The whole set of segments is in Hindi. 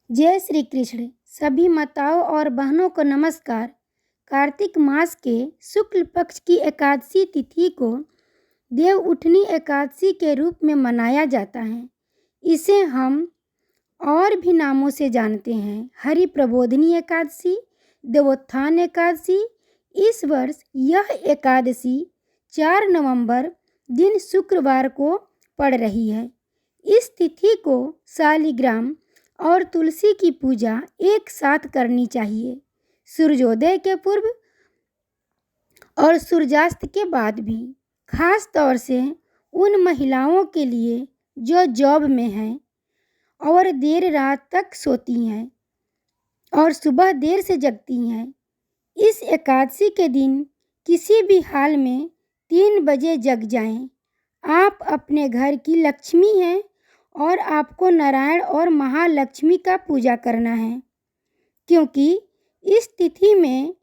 जय श्री कृष्ण। सभी माताओं और बहनों को नमस्कार। कार्तिक मास के शुक्ल पक्ष की एकादशी तिथि को देव उठनी एकादशी के रूप में मनाया जाता है। इसे हम और भी नामों से जानते हैं। हरि प्रबोधिनी एकादशी, देवोत्थान एकादशी। इस वर्ष यह एकादशी 4 नवंबर दिन शुक्रवार को पड़ रही है। इस तिथि को शालिग्राम और तुलसी की पूजा एक साथ करनी चाहिए, सूर्योदय के पूर्व और सूर्यास्त के बाद भी। खास तौर से उन महिलाओं के लिए जो जॉब में हैं और देर रात तक सोती हैं और सुबह देर से जगती हैं। इस एकादशी के दिन किसी भी हाल में 3 बजे जग जाएं। आप अपने घर की लक्ष्मी हैं और आपको नारायण और महालक्ष्मी का पूजा करना है, क्योंकि इस तिथि में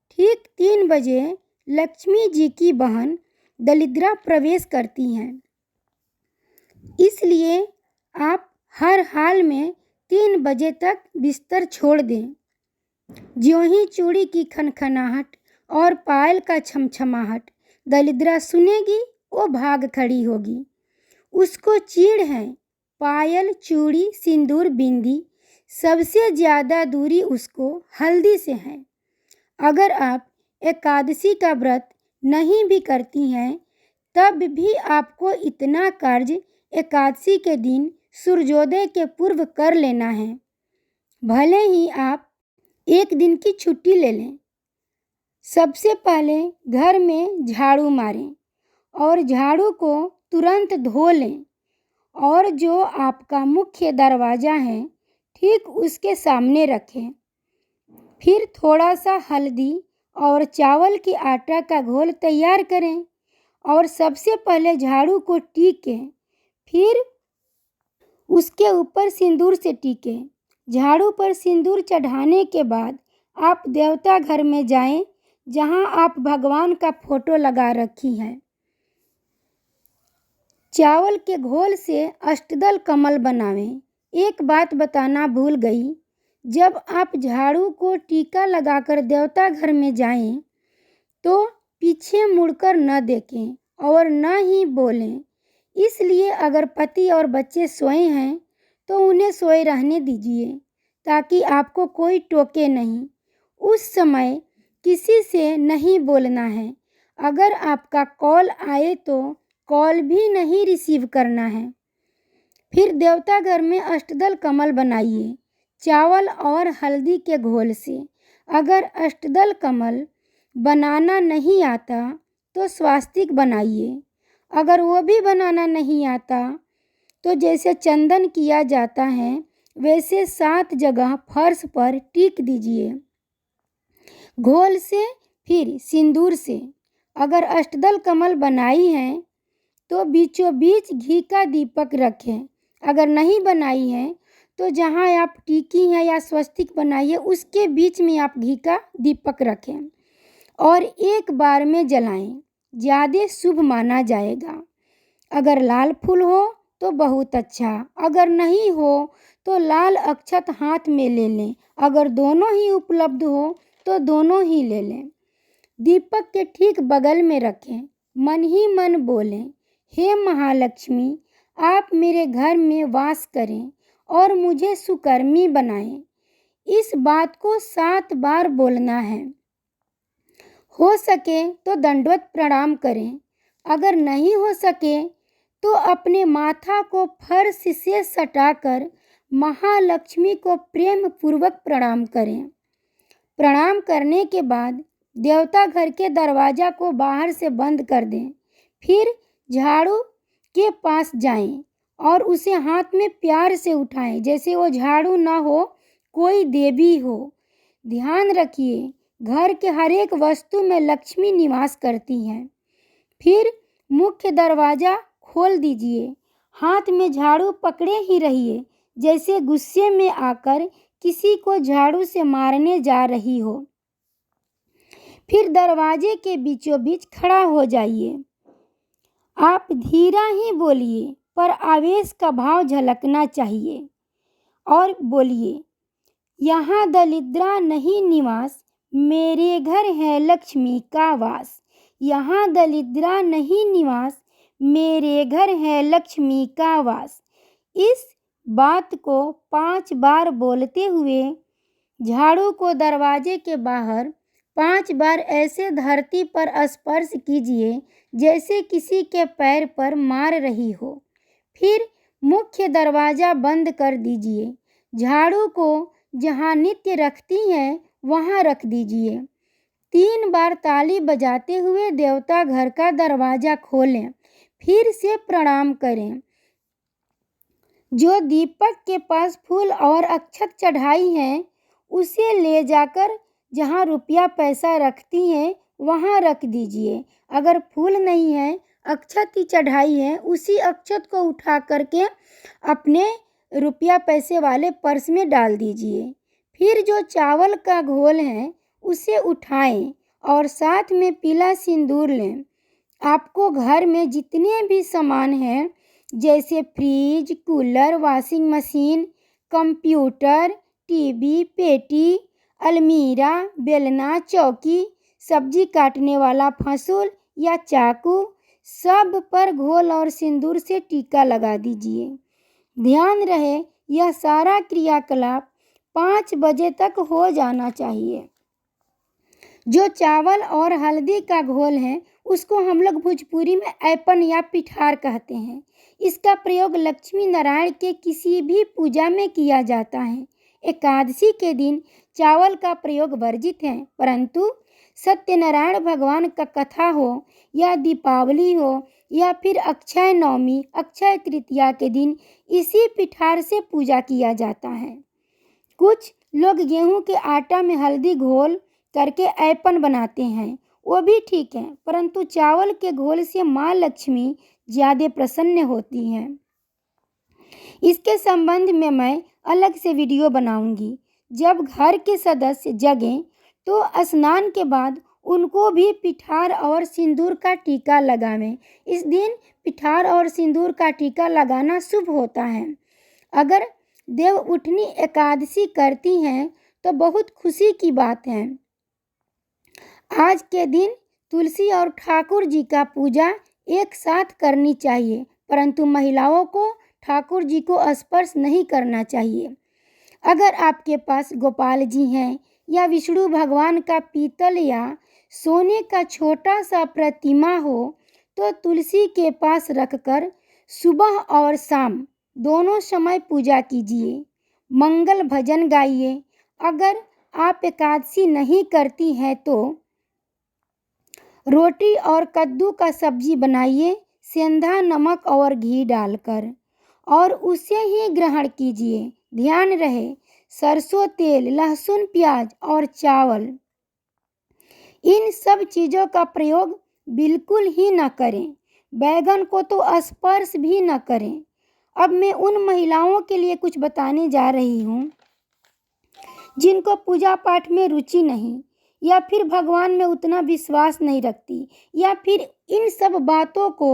ठीक 3 बजे लक्ष्मी जी की बहन दलिद्रा प्रवेश करती हैं। इसलिए आप हर हाल में 3 बजे तक बिस्तर छोड़ दें। ज्यों ही चूड़ी की खनखनाहट और पायल का छमछमाहट दलिद्रा सुनेगी, वो भाग खड़ी होगी। उसको चीड़ है। पायल, चूड़ी, सिंदूर, बिंदी, सबसे ज़्यादा दूरी उसको हल्दी से है। अगर आप एकादशी का व्रत नहीं भी करती हैं, तब भी आपको इतना कार्य एकादशी के दिन सूर्योदय के पूर्व कर लेना है। भले ही आप एक दिन की छुट्टी ले लें। सबसे पहले घर में झाड़ू मारें और झाड़ू को तुरंत धो लें और जो आपका मुख्य दरवाज़ा है ठीक उसके सामने रखें। फिर थोड़ा सा हल्दी और चावल के आटा का घोल तैयार करें और सबसे पहले झाड़ू को टीकें, फिर उसके ऊपर सिंदूर से टीकें। झाड़ू पर सिंदूर चढ़ाने के बाद आप देवता घर में जाएं, जहां आप भगवान का फोटो लगा रखी हैं। चावल के घोल से अष्टदल कमल बनावें। एक बात बताना भूल गई, जब आप झाड़ू को टीका लगाकर देवता घर में जाएं, तो पीछे मुड़कर न देखें और न ही बोलें। इसलिए अगर पति और बच्चे सोए हैं तो उन्हें सोए रहने दीजिए, ताकि आपको कोई टोके नहीं। उस समय किसी से नहीं बोलना है। अगर आपका कॉल आए तो कॉल भी नहीं रिसीव करना है। फिर देवता घर में अष्टदल कमल बनाइए, चावल और हल्दी के घोल से। अगर अष्टदल कमल बनाना नहीं आता तो स्वास्तिक बनाइए। अगर वो भी बनाना नहीं आता तो जैसे चंदन किया जाता है वैसे 7 जगह फर्श पर टीक दीजिए, घोल से फिर सिंदूर से। अगर अष्टदल कमल बनाई हैं तो बीचों बीच घी का दीपक रखें। अगर नहीं बनाई है तो जहाँ आप टीकी हैं या स्वस्तिक बनाइए उसके बीच में आप घी का दीपक रखें और एक बार में जलाएं, ज़्यादा शुभ माना जाएगा। अगर लाल फूल हो तो बहुत अच्छा, अगर नहीं हो तो लाल अक्षत हाथ में ले लें। अगर दोनों ही उपलब्ध हो तो दोनों ही ले लें। दीपक के ठीक बगल में रखें। मन ही मन बोलें, हे महालक्ष्मी, आप मेरे घर में वास करें और मुझे सुकर्मी बनाएं। इस बात को 7 बार बोलना है। हो सके तो दंडवत प्रणाम करें। अगर नहीं हो सके तो अपने माथा को फर्श से सटाकर महालक्ष्मी को प्रेम पूर्वक प्रणाम करें। प्रणाम करने के बाद देवता घर के दरवाज़ा को बाहर से बंद कर दें। फिर झाड़ू के पास जाएं और उसे हाथ में प्यार से उठाएं, जैसे वो झाड़ू ना हो, कोई देवी हो। ध्यान रखिए, घर के हर एक वस्तु में लक्ष्मी निवास करती हैं। फिर मुख्य दरवाज़ा खोल दीजिए। हाथ में झाड़ू पकड़े ही रहिए, जैसे गुस्से में आकर किसी को झाड़ू से मारने जा रही हो। फिर दरवाजे के बीचों बीच खड़ा हो जाइए। आप धीरा ही बोलिए, पर आवेश का भाव झलकना चाहिए और बोलिए, यहाँ दलिद्रा नहीं निवास, मेरे घर है लक्ष्मी का वास। यहाँ दलिद्रा नहीं निवास, मेरे घर है लक्ष्मी का वास। इस बात को 5 बार बोलते हुए झाड़ू को दरवाजे के बाहर 5 बार ऐसे धरती पर स्पर्श कीजिए जैसे किसी के पैर पर मार रही हो। फिर मुख्य दरवाज़ा बंद कर दीजिए। झाड़ू को जहाँ नित्य रखती हैं वहाँ रख दीजिए। 3 बार ताली बजाते हुए देवता घर का दरवाज़ा खोलें। फिर से प्रणाम करें। जो दीपक के पास फूल और अक्षत चढ़ाई हैं उसे ले जाकर जहाँ रुपया पैसा रखती हैं वहाँ रख दीजिए। अगर फूल नहीं है, अक्षत ही चढ़ाई है, उसी अक्षत को उठा करके अपने रुपया पैसे वाले पर्स में डाल दीजिए। फिर जो चावल का घोल है उसे उठाएं और साथ में पीला सिंदूर लें। आपको घर में जितने भी सामान हैं जैसे fridge, cooler, washing machine, computer, TV, पेटी, अलमीरा, बेलना, चौकी, सब्जी काटने वाला फंसूल या चाकू, सब पर घोल और सिंदूर से टीका लगा दीजिए। ध्यान रहे यह सारा क्रियाकलाप 5 बजे तक हो जाना चाहिए। जो चावल और हल्दी का घोल है उसको हम लोग भोजपुरी में ऐपन या पिठार कहते हैं। इसका प्रयोग लक्ष्मी नारायण के किसी भी पूजा में किया जाता है। एकादशी के दिन चावल का प्रयोग वर्जित है, परंतु सत्यनारायण भगवान का कथा हो या दीपावली हो या फिर अक्षय नवमी, अक्षय तृतीया के दिन इसी पिठार से पूजा किया जाता है। कुछ लोग गेहूं के आटा में हल्दी घोल करके ऐपन बनाते हैं, वो भी ठीक है, परंतु चावल के घोल से माँ लक्ष्मी ज़्यादा प्रसन्न होती हैं। इसके संबंध में मैं अलग से वीडियो बनाऊंगी। जब घर के सदस्य जगें तो स्नान के बाद उनको भी पिठार और सिंदूर का टीका लगावें। इस दिन पिठार और सिंदूर का टीका लगाना शुभ होता है। अगर देव उठनी एकादशी करती हैं तो बहुत खुशी की बात है। आज के दिन तुलसी और ठाकुर जी का पूजा एक साथ करनी चाहिए, परंतु महिलाओं को ठाकुर जी को स्पर्श नहीं करना चाहिए। अगर आपके पास गोपाल जी हैं या विष्णु भगवान का पीतल या सोने का छोटा सा प्रतिमा हो तो तुलसी के पास रखकर सुबह और शाम दोनों समय पूजा कीजिए। मंगल भजन गाइए। अगर आप एकादशी नहीं करती हैं तो रोटी और कद्दू का सब्जी बनाइए, सेंधा नमक और घी डालकर, और उसे ही ग्रहण कीजिए। ध्यान रहे सरसों तेल, लहसुन, प्याज और चावल इन सब चीज़ों का प्रयोग बिल्कुल ही न करें। बैगन को तो स्पर्श भी न करें। अब मैं उन महिलाओं के लिए कुछ बताने जा रही हूँ जिनको पूजा पाठ में रुचि नहीं या फिर भगवान में उतना विश्वास नहीं रखती या फिर इन सब बातों को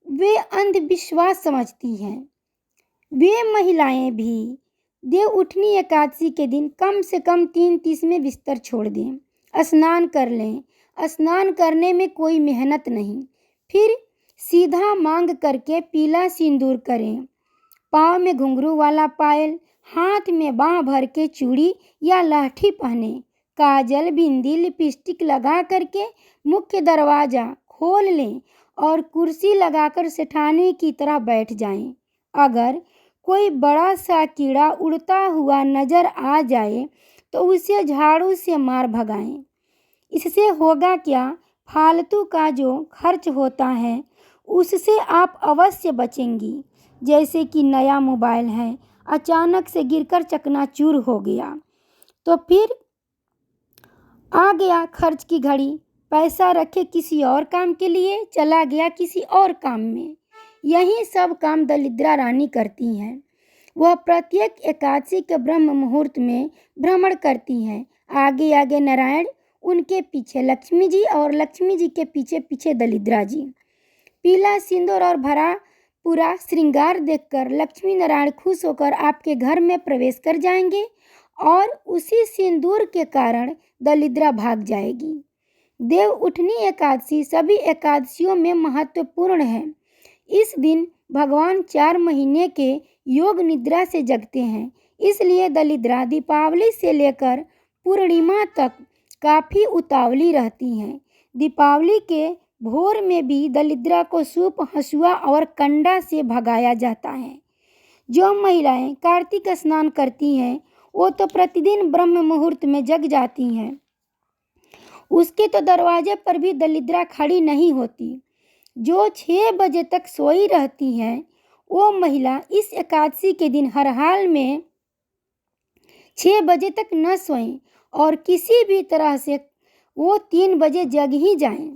वे अंधविश्वास समझती हैं। वे महिलाएं भी देव उठनी एकादशी के दिन कम से कम 3:30 में बिस्तर छोड़ दें, स्नान कर लें। स्नान करने में कोई मेहनत नहीं। फिर सीधा मांग करके पीला सिंदूर करें। पाँव में घुंघरू वाला पायल, हाथ में बाँह भर के चूड़ी या लाठी पहने। काजल, बिंदी, लिपस्टिक लगा करके मुख्य दरवाज़ा खोल लें और कुर्सी लगाकर सेठानी की तरह बैठ जाएं। अगर कोई बड़ा सा कीड़ा उड़ता हुआ नजर आ जाए तो उसे झाड़ू से मार भगाएं। इससे होगा क्या, फालतू का जो खर्च होता है उससे आप अवश्य बचेंगी। जैसे कि नया मोबाइल है, अचानक से गिरकर चकनाचूर हो गया तो फिर आ गया खर्च की घड़ी। पैसा रखे किसी और काम के लिए, चला गया किसी और काम में। यही सब काम दलिद्रा रानी करती हैं। वह प्रत्येक एकादशी के ब्रह्म मुहूर्त में भ्रमण करती हैं। आगे आगे नारायण, उनके पीछे लक्ष्मी जी और लक्ष्मी जी के पीछे पीछे दलिद्रा जी। पीला सिंदूर और भरा पूरा श्रृंगार देखकर लक्ष्मी नारायण खुश होकर आपके घर में प्रवेश कर जाएंगे और उसी सिंदूर के कारण दरिद्रा भाग जाएगी। देव उठनी एकादशी सभी एकादशियों में महत्वपूर्ण है। इस दिन भगवान 4 महीने के योग निद्रा से जगते हैं, इसलिए दरिद्रा दीपावली से लेकर पूर्णिमा तक काफ़ी उतावली रहती हैं। दीपावली के भोर में भी दरिद्रा को सूप, हंसुआ और कंडा से भगाया जाता है। जो महिलाएं कार्तिक स्नान करती हैं वो तो प्रतिदिन ब्रह्म मुहूर्त में जग जाती हैं। उसके तो दरवाजे पर भी दरिद्रा खड़ी नहीं होती। जो 6 बजे तक सोई रहती हैं वो महिला इस एकादशी के दिन हर हाल में 6 बजे तक न सोएं और किसी भी तरह से वो 3 बजे जग ही जाएं।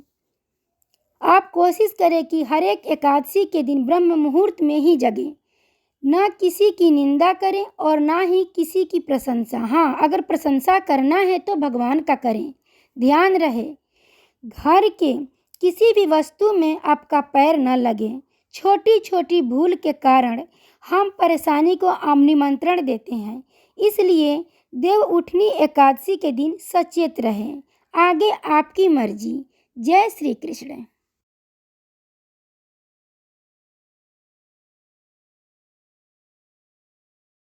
आप कोशिश करें कि हर एक एकादशी के दिन ब्रह्म मुहूर्त में ही जगें। ना किसी की निंदा करें और ना ही किसी की प्रशंसा। हाँ, अगर प्रशंसा करना है तो भगवान का करें। ध्यान रहे घर के किसी भी वस्तु में आपका पैर न लगे। छोटी छोटी भूल के कारण हम परेशानी को निमंत्रण देते हैं, इसलिए देव उठनी एकादशी के दिन सचेत रहें। आगे आपकी मर्जी। जय श्री कृष्ण।